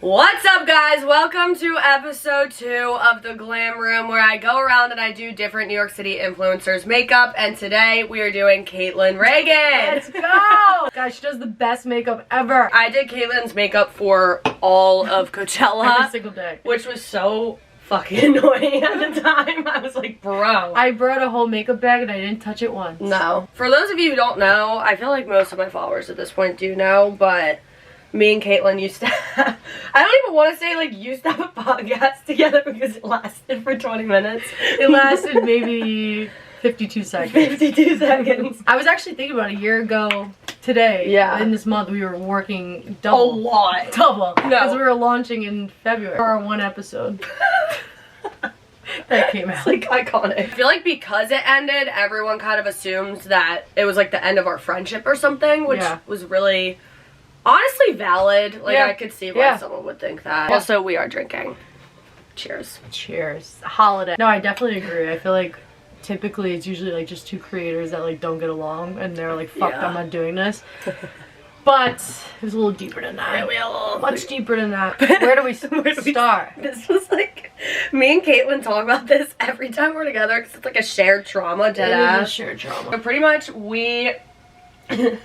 What's up, guys? Welcome to episode 2 of the Glam Room, where I go around and I do different New York City influencers' makeup, and today we are doing Kaitlin Reagan. Let's go! Guys, she does the best makeup ever. I did Caitlin's makeup for all of Coachella. Every single day. Which was so fucking annoying at the time. I was like, bro. I brought a whole makeup bag and I didn't touch it once. No. For those of you who don't know, I feel like most of my followers at this point do know, but me and Kaitlin used to have, I don't even want to say like used to have a podcast together because it lasted for 20 minutes. It lasted maybe 52 seconds. 52 seconds. I was actually thinking about a year ago today. Yeah. In this month we were working double. A lot. Double. No. Because we were launching in February for our one episode. That came out. It's like iconic. I feel like because it ended, everyone kind of assumes that it was like the end of our friendship or something, which was really honestly valid. Like, I could see why someone would think that. Also, we are drinking. Cheers. Cheers. Holiday. No, I definitely agree. I feel like typically it's usually like just two creators that like don't get along and they're like, fuck, I'm not doing this. But it was a little deeper than that. Much deeper than that. Where do we start? This was like, me and Kaitlin talk about this every time we're together because it's like a shared trauma, deadass. It is a shared trauma. But pretty much we... So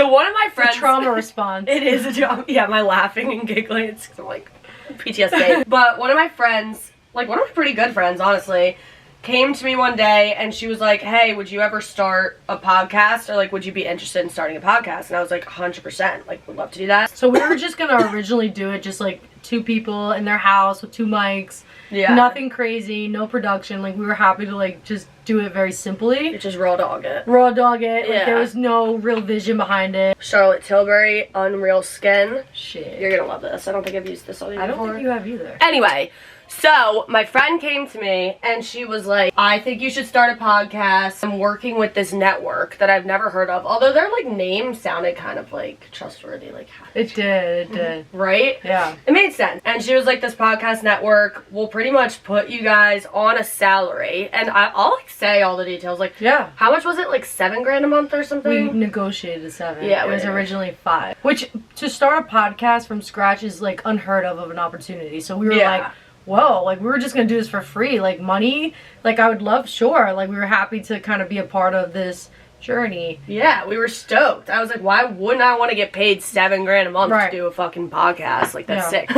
one of my friends... The trauma response. It is a trauma. Yeah, my laughing and giggling. It's because I'm like PTSD. But one of my friends, like one of my pretty good friends, honestly, came to me one day and she was like, hey, would you ever start a podcast? Or like, would you be interested in starting a podcast? And I was like, 100%. Like, would love to do that. So we were just going to originally do it just like two people in their house with two mics. Yeah. Nothing crazy, no production. Like, we were happy to like just do it very simply. Just raw dog it. Raw dog it. Like, there was no real vision behind it. Charlotte Tilbury, Unreal Skin. Shit. You're gonna love this. I don't think I've used this on you before. I don't think you have either. Anyway, so my friend came to me and she was like, I think you should start a podcast. I'm working with this network that I've never heard of. Although their like name sounded kind of like trustworthy. Like, it did. Right? Yeah. It made sense. And she was like, this podcast network will pretty much put you guys on a salary. And I'll like say all the details. Like, how much was it? Like $7,000 a month or something? We negotiated 7. Yeah. It was originally 5. Which, to start a podcast from scratch is like unheard of an opportunity. So we were like, whoa, like we were just gonna do this for free. Like, money, like I would love, sure. Like, we were happy to kind of be a part of this journey. Yeah, we were stoked. I was like, why wouldn't I want to get paid $7,000 a month to do a fucking podcast? Like, that's sick.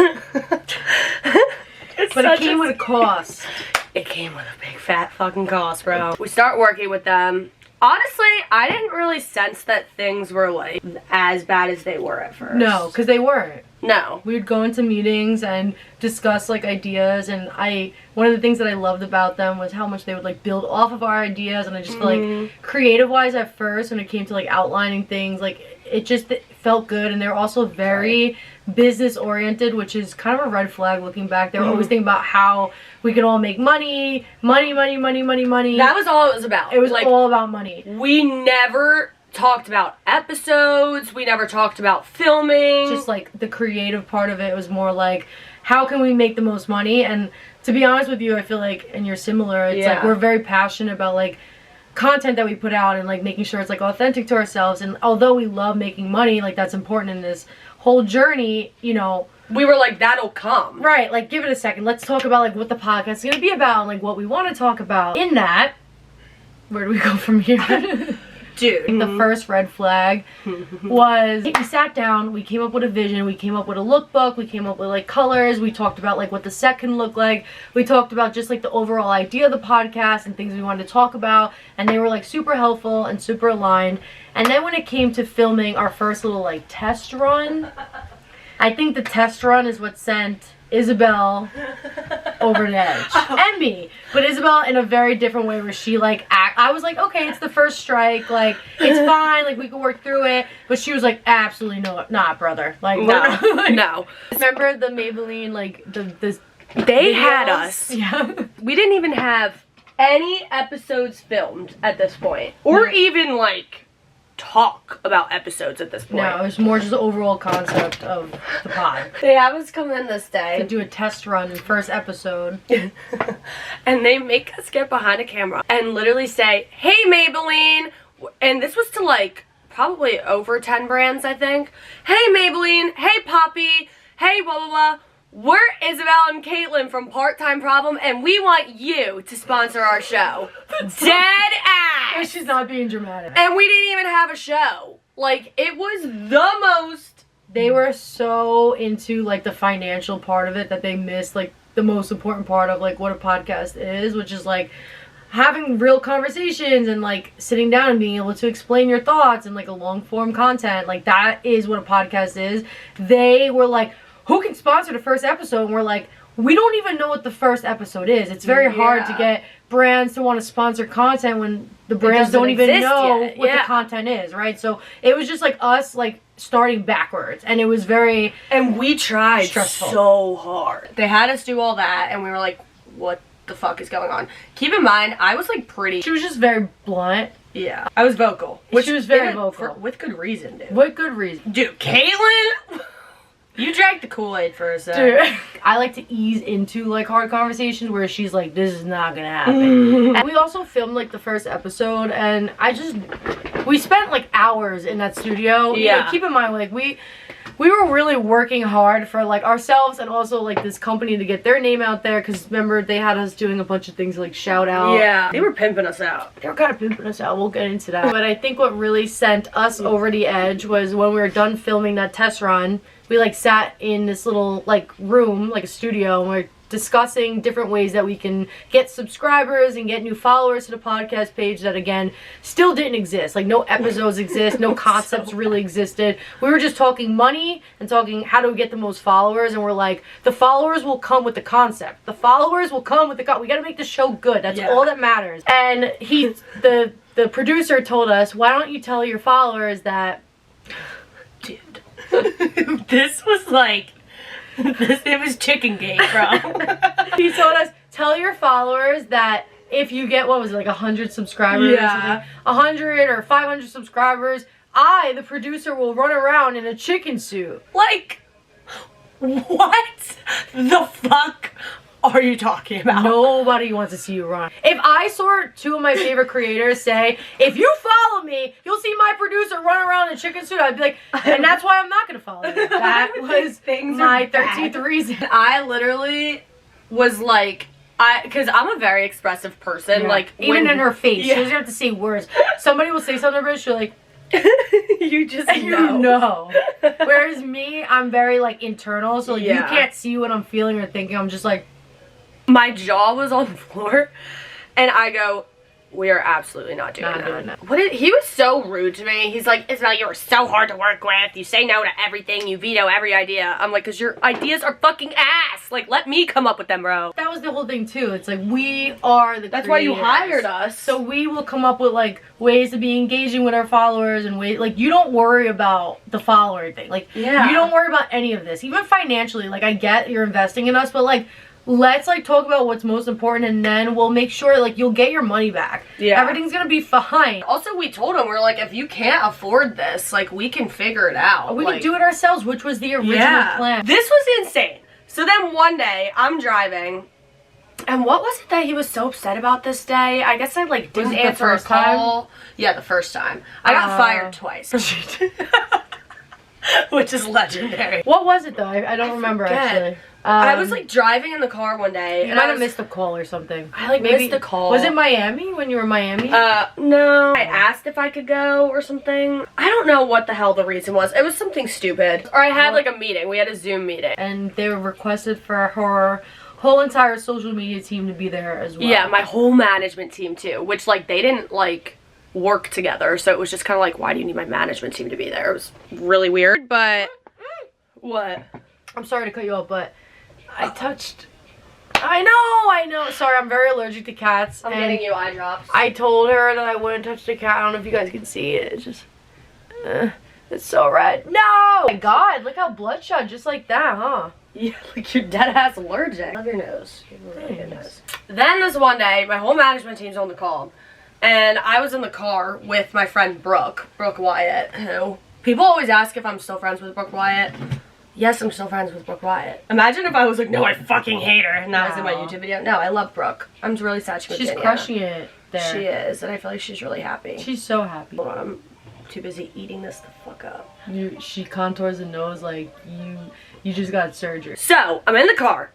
But it came with a cost. It came with a big fat fucking cost, bro. We start working with them. Honestly, I didn't really sense that things were like as bad as they were at first. No, because they weren't. No. We would go into meetings and discuss like ideas, and one of the things that I loved about them was how much they would like build off of our ideas, and I just feel like creative wise at first when it came to like outlining things, like it felt good, and they're also very business oriented, which is kind of a red flag looking back. They were always thinking about how we could all make money. That was all it was about. It was like all about money. We never talked about episodes. We never talked about filming. Just like the creative part of it was more like, how can we make the most money? And to be honest with you, I feel like, and you're similar, it's like we're very passionate about like content that we put out and like making sure it's like authentic to ourselves. And although we love making money, like that's important in this whole journey, you know, we were like, that'll come. Right, like give it a second. Let's talk about like what the podcast is going to be about and like what we want to talk about. In that, where do we go from here? Dude. The first red flag was we sat down, we came up with a vision, we came up with a lookbook, we came up with like colors, we talked about like what the set can look like, we talked about just like the overall idea of the podcast and things we wanted to talk about, and they were like super helpful and super aligned. And then when it came to filming our first little like test run, I think the test run is what sent Isabel over the edge. And me. But Isabel in a very different way where she like I was like, okay, it's the first strike, like it's fine, like we can work through it. But she was like, absolutely not, brother. Like no. No. Remember the Maybelline, like the they videos? Had us. Yeah. We didn't even have any episodes filmed at this point. Or even like talk about episodes at this point. No, it was more just the overall concept of the pod. They have us come in this day to do a test run in first episode. And they make us get behind a camera and literally say, hey Maybelline, and this was to like probably over 10 brands, I think. Hey Maybelline, hey Poppy, hey blah blah blah. We're Isabel and Kaitlin from Part-Time Problem, and we want you to sponsor our show. Dead ass! She's not being dramatic. And we didn't even have a show. Like, it was the most... They were so into, like, the financial part of it that they missed, like, the most important part of, like, what a podcast is, which is, like, having real conversations and, like, sitting down and being able to explain your thoughts and, like, a long-form content. Like, that is what a podcast is. They were like, who can sponsor the first episode? And we're like, we don't even know what the first episode is. It's very hard to get brands to want to sponsor content when the brands don't even know what the content is, right? So it was just like us, like, starting backwards, and it was very... And we tried stressful. So hard. They had us do all that, and we were like, what the fuck is going on? Keep in mind, I was, like, pretty... She was just very blunt. Yeah. I was vocal. She was very vocal. With good reason, dude. With good reason. Dude, Kaitlin... You drank the Kool-Aid for a second. Dude, I like to ease into, like, hard conversations where she's like, this is not gonna happen. And we also filmed, like, the first episode, and we spent, like, hours in that studio. Yeah. Like, keep in mind, like, we were really working hard for, like, ourselves and also, like, this company to get their name out there, because, remember, they had us doing a bunch of things, like, shout out. Yeah. They were pimping us out. They were kind of pimping us out. We'll get into that. But I think what really sent us over the edge was when we were done filming that test run, we, like, sat in this little, like, room, like a studio, and we're discussing different ways that we can get subscribers and get new followers to the podcast page that, again, still didn't exist. Like, no episodes exist, no concepts really existed. We were just talking money and talking how do we get the most followers, and we're like, the followers will come with the concept. The followers will come with the we gotta make the show good. That's all that matters. And the producer told us, why don't you tell your followers that... Dude. This was like, it was chicken game, bro. He told us, tell your followers that if you get, what was it, like 100 subscribers or something? 100 or 500 subscribers, I, the producer, will run around in a chicken suit. Like, what the fuck are you talking about? Nobody wants to see you run. If I saw two of my favorite creators say, if you follow me, you'll see my producer run around in a chicken suit, I'd be like, and that's why I'm not going to follow you. That was my 13th reason. I literally was like, because I'm a very expressive person. Like, even in her face, she doesn't have to say words. Somebody will say something to her, she's like, you just know. Whereas me, I'm very, like, internal, so like, you can't see what I'm feeling or thinking. I'm just like, my jaw was on the floor, and I go, we are absolutely not doing that. He was so rude to me. He's like, Isabel, you were so hard to work with. You say no to everything. You veto every idea. I'm like, because your ideas are fucking ass. Like, let me come up with them, bro. That was the whole thing, too. It's like, we are the That's why you hired us. So we will come up with, like, ways to be engaging with our followers and ways, like, you don't worry about the follower thing. Like, you don't worry about any of this. Even financially, like, I get you're investing in us, but, like, let's, like, talk about what's most important, and then we'll make sure, like, you'll get your money back. Yeah. Everything's gonna be fine. Also, we told him, we're like, if you can't afford this, like, we can figure it out. We can do it ourselves, which was the original plan. This was insane. So then one day, I'm driving, and what was it that he was so upset about this day? I guess I, like, didn't answer a call. Yeah, the first time. I got fired twice. Which is legendary. What was it, though? I don't remember, actually. I was, like, driving in the car one day. You might have missed a call or something. I, like, missed a call. Was it Miami, when you were in Miami? No. I asked if I could go or something. I don't know what the hell the reason was. It was something stupid. Or I had, like, a meeting. We had a Zoom meeting. And they were requested for her whole entire social media team to be there as well. Yeah, my whole management team, too. Which, like, they didn't, like, work together. So it was just kind of like, why do you need my management team to be there? It was really weird, but... What? I'm sorry to cut you off, but... I know. Sorry, I'm very allergic to cats. I'm getting you eye drops. I told her that I wouldn't touch the cat. I don't know if you guys can see it. It's just, it's so red. No! Oh my God, look how bloodshot, just like that, huh? Yeah, like you're dead ass allergic. I love your nose. You have a really good nose. Then this one day, my whole management team's on the call, and I was in the car with my friend Brooke Wyatt, who people always ask if I'm still friends with Brooke Wyatt. Yes, I'm still friends with Brooke Wyatt. Imagine if I was like, no, I fucking hate her, and that was in my YouTube video. No, I love Brooke. I'm really sad she moved to Indiana. She's crushing it there. She is, and I feel like she's really happy. She's so happy. Hold on, too busy eating this the fuck up. She contours the nose like you just got surgery. So, I'm in the car,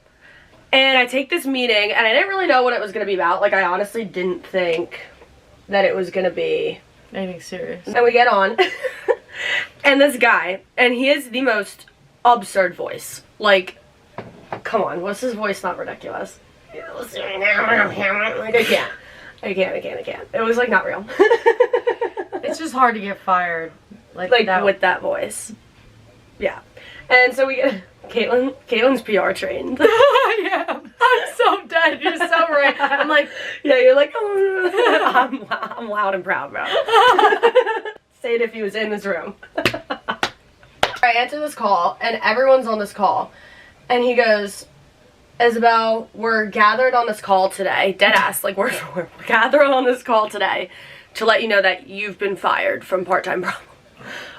and I take this meeting, and I didn't really know what it was going to be about. Like, I honestly didn't think that it was going to be anything serious. And we get on, and this guy, and he has the most absurd voice. Like, come on, what's his voice not ridiculous? Like, I can't. It was, like, not real. It's just hard to get fired. Like that. With that voice. Yeah. And so we get Caitlin's PR trained. Yeah, I'm so dead. You're so right. I'm like, yeah, you're like, oh, I'm loud and proud, bro. Say it if he was in this room. I answer this call, and everyone's on this call, and he goes, Isabel, we're gathered on this call today, dead ass, like we're gathered on this call today to let you know that you've been fired from Part-Time Problem.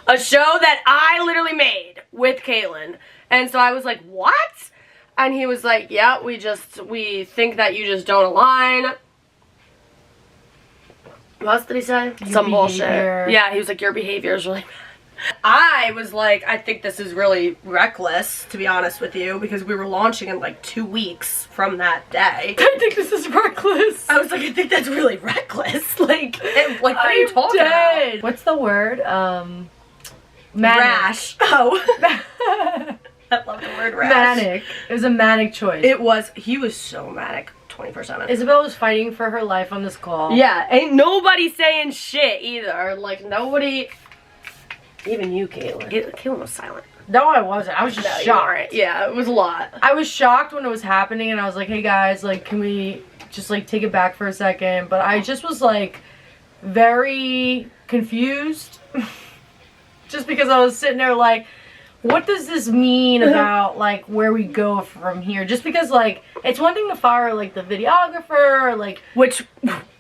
A show that I literally made with Kaitlin. And so I was like, what? And he was like, yeah, we think that you just don't align. What else did he say? Some bullshit. Yeah, he was like, your behavior is really bad. I was like, I think this is really reckless, to be honest with you, because we were launching in like 2 weeks from that day. I think this is reckless. I was like, I think that's really reckless. Like what are you talking about? What's the word? Manic. Rash. Oh. I love the word rash. Manic. It was a manic choice. He was so manic 24/7. Isabel was fighting for her life on this call. Yeah, ain't nobody saying shit either. Like, nobody, even you, Kaitlin. Kaitlin was silent. No, I wasn't. I was just shocked. Right. Yeah, it was a lot. I was shocked when it was happening, and I was like, hey guys, like, can we just, like, take it back for a second? But I just was, like, very confused. Just because I was sitting there, like, what does this mean about, like, where we go from here? Just because, like, it's one thing to fire, like, the videographer, like... Which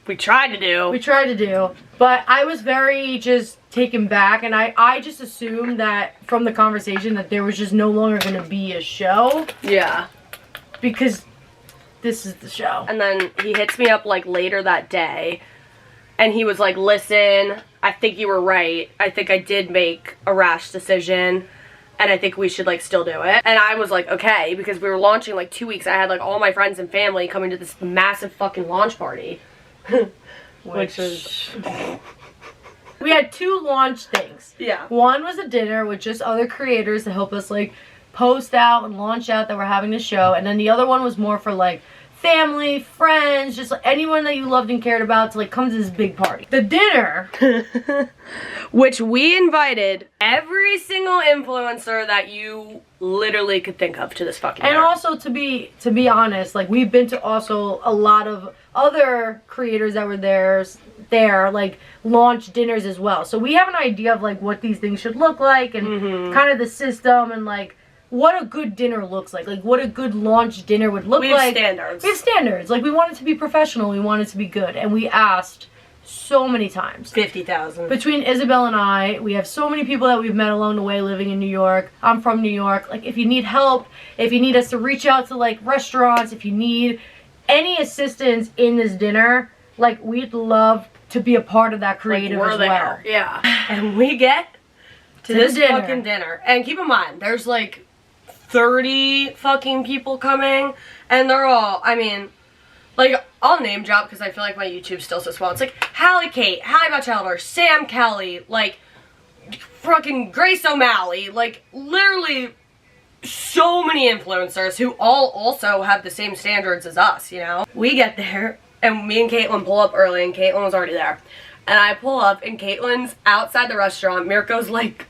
we tried to do. We tried to do. But I was very just taken back, and I just assumed that from the conversation that there was just no longer going to be a show. Yeah. Because this is the show. And then he hits me up, like, later that day, and he was like, listen, I think you were right. I think I did make a rash decision. And I think we should, like, still do it. And I was like, okay, because we were launching, like, 2 weeks. I had, like, all my friends and family coming to this massive fucking launch party. Which was... We had 2 launch things. Yeah. One was a dinner with just other creators to help us, like, post out and launch out that we're having the show. And then the other one was more for, like, family, friends, just like anyone that you loved and cared about to, like, come to this big party. The dinner... Which we invited every single influencer that you literally could think of to this fucking dinner. And also, to be honest, like, we've been to also a lot of other creators that were there, like, launch dinners as well. So we have an idea of, like, what these things should look like and kind of the system and, like, what a good dinner looks like what a good launch dinner would look like. We have standards. We have standards. Like, we want it to be professional. We want it to be good. And we asked so many times. 50,000. Between Isabel and I, we have so many people that we've met along the way living in New York. I'm from New York. Like, if you need help, if you need us to reach out to, like, restaurants, if you need any assistance in this dinner, like, we'd love to be a part of that creative as well. Yeah. And we get to this fucking dinner. And keep in mind, there's, like, 30 fucking people coming, and they're all, I mean, like, I'll name drop because I feel like my YouTube's still so small. It's like Hallie Kate, Hallie Batchelder, Sam Kelly, like, fucking Grace O'Malley, like, literally so many influencers who all also have the same standards as us, you know? We get there, and me and Kaitlin pull up early, and Kaitlin was already there. And I pull up, and Caitlin's outside the restaurant. Mirko's, like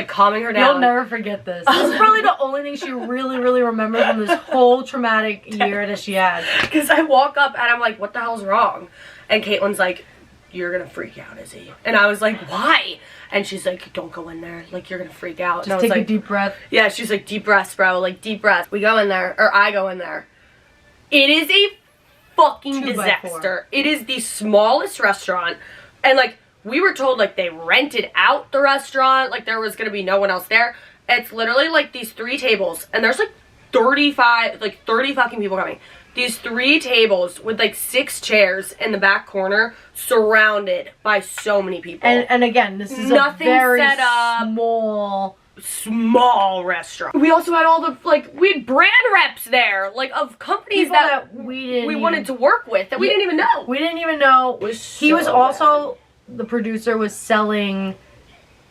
calming her down. You'll never forget this. This is probably the only thing she really remembers from this whole traumatic year that she had. Because I walk up and I'm like, what the hell's wrong? And Caitlin's like, you're gonna freak out, Izzy. And I was like, why? And she's like, don't go in there. Like, you're gonna freak out. Just take a deep breath. Yeah, she's like, deep breaths, bro. Like, deep breaths. We go in there, or I go in there. It is a fucking disaster. It is the smallest restaurant. And, like, we were told, like, they rented out the restaurant, like, there was gonna be no one else there. It's literally, like, these 3 tables, and there's, like, 30 fucking people coming. These 3 tables with like 6 chairs in the back corner, surrounded by so many people. And again, this is nothing a very set up, small restaurant. We also had all the we had brand reps there, like of companies people that we wanted to work with that we didn't even know. We didn't even know. He was also the producer was selling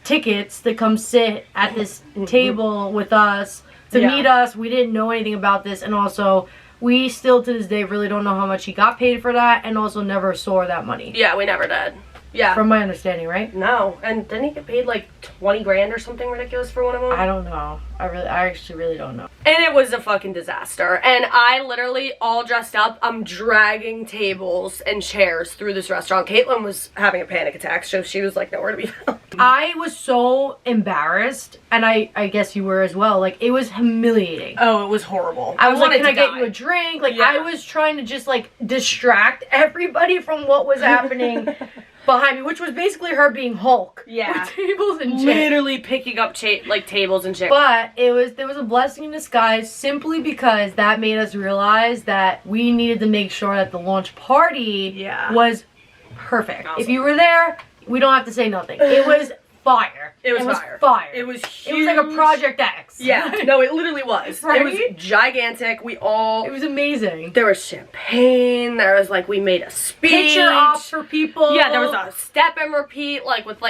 tickets to come sit at this table with us to meet us. We didn't know anything about this, and also we still to this day really don't know how much he got paid for that, and also never saw that money. Yeah, we never did. Yeah. From my understanding, right? No. And didn't he get paid like 20 grand or something ridiculous for one of them? I don't know. I actually really don't know. And it was a fucking disaster. And I literally, all dressed up, I'm dragging tables and chairs through this restaurant. Kaitlin was having a panic attack, so she was like nowhere to be found. I was so embarrassed, and I guess you were as well. Like, it was humiliating. Oh, it was horrible. I was like, can I get you a drink? Like, I was trying to just, like, distract everybody from what was happening behind me, which was basically her being Hulk. Yeah. With tables and chairs. Literally picking up tables and chairs. But there was a blessing in disguise, simply because that made us realize that we needed to make sure that the launch party was perfect. Awesome. If you were there, we don't have to say nothing. It was fire. It was fire. It was huge. It was like a Project X. Yeah. No, it literally was. Right? It was gigantic. It was amazing. There was champagne. There was we made a speech. Picture ops for people. Yeah, there was a step and repeat, with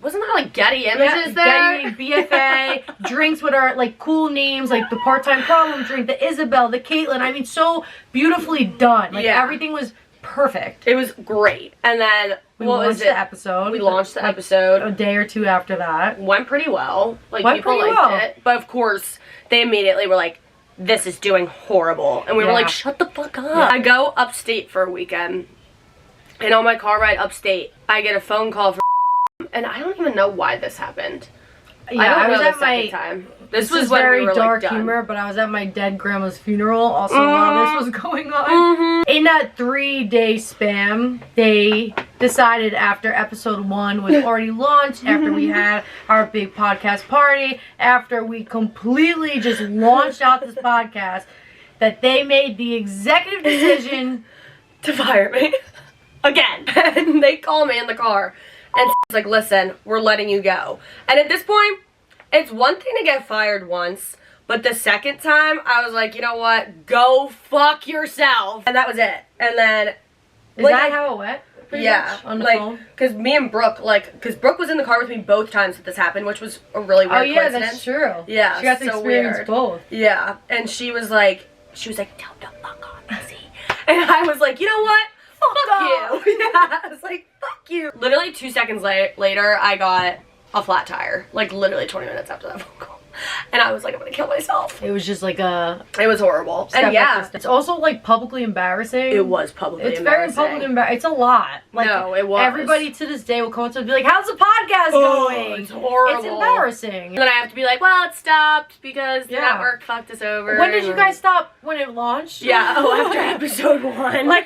wasn't there Getty Images there? Getty, BFA, drinks with our cool names, like the Part-Time Problem drink, the Isabel, the Kaitlin. I mean, so beautifully done. Everything was perfect. It was great. And then we launched the episode. We launched the episode a day or two after that. Went pretty well. People liked it. But of course, they immediately were like, this is doing horrible. And we were like, shut the fuck up. Yeah. I go upstate for a weekend. And on my car ride upstate, I get a phone call from and I don't even know why this happened. Yeah, I was at my time. This was very dark humor, but I was at my dead grandma's funeral also while this was going on. In that 3-day spam, they decided after episode 1 was already launched, after we had our big podcast party, after we completely just launched out this podcast, that they made the executive decision to fire me. Again. And they call me in the car and it's like, listen, we're letting you go. And at this point, it's one thing to get fired once, but the second time, I was like, you know what? Go fuck yourself. And that was it. And then... Is that how it went? Yeah. On the phone? Because me and Brooke, because Brooke was in the car with me both times that this happened, which was a really weird coincidence. That's true. Yeah, she got to experience both. Yeah. And she was like, tell the fuck on, Missy. And I was like, you know what? Fuck you. Yeah, I was like, fuck you. Literally 2 seconds later, I got a flat tire. Literally 20 minutes after that phone call. And I was like, I'm gonna kill myself. It was just it was horrible. And yeah. It's also publicly embarrassing. It was publicly embarrassing. It's very publicly embarrassing. It's a lot. No, it was. Everybody to this day will come up to me and be like, how's the podcast going? It's horrible. It's embarrassing. And then I have to be like, well, it stopped because the network fucked us over. When did you guys stop? When it launched? Yeah, after episode 1.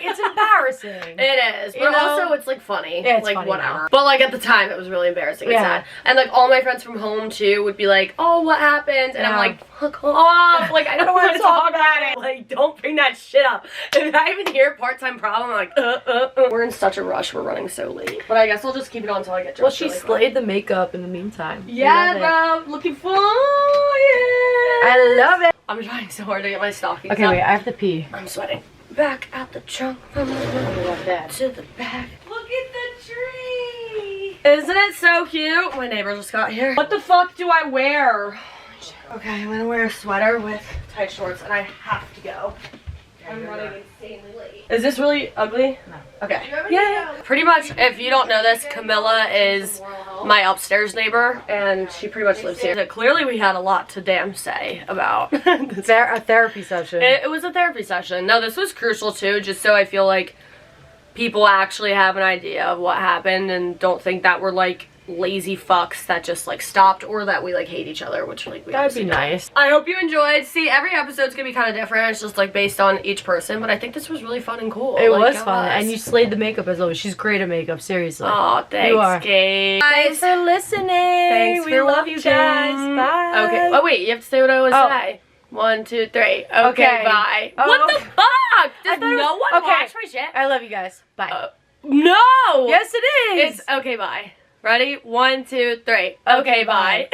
It's embarrassing. It is. But also it's funny. Yeah, it's funny whatever. now. But at the time it was really embarrassing and sad. And all my friends from home too would be like, oh, what happened? And I'm like, fuck off. I don't want to talk about it. Don't bring that shit up. And if I even hear Part-Time Problem, I'm like, We're in such a rush. We're running so late. But I guess I'll just keep it on until I get dressed. Well, she slayed the makeup in the meantime. Yeah, bro. Looking for it. I love it. I'm trying so hard to get my stockings Okay, up. wait. I have to pee. I'm sweating. Back out the trunk from the front to the back. Look at the tree. Isn't it so cute? My neighbor just got here. What the fuck do I wear? Okay, I'm gonna wear a sweater with tight shorts and I have to go. I'm running insanely late. Is this really ugly? No. Okay. Yeah. Pretty much, if you don't know this, Camilla is my upstairs neighbor and she pretty much lives here. So clearly we had a lot to damn say about a therapy session. It was a therapy session. No, this was crucial too, just so I feel like people actually have an idea of what happened and don't think that we're lazy fucks that just stopped or that we hate each other, which we that'd be nice. I hope you enjoyed. See, every episode's gonna be kind of different. It's just based on each person, but I think this was really fun and cool. It was fun, and you slayed the makeup as always. She's great at makeup, seriously. Oh, thanks, Kate. Thanks for listening. Thanks we love you guys. Bye. Okay. Oh wait, you have to say what I always say. 1, 2, 3. Okay, Okay. bye. Oh. What the fuck? Does no one okay. watch my shit? I love you guys. Bye. No! Yes, it is. It's okay, bye. Ready? 1, 2, 3. Okay, bye.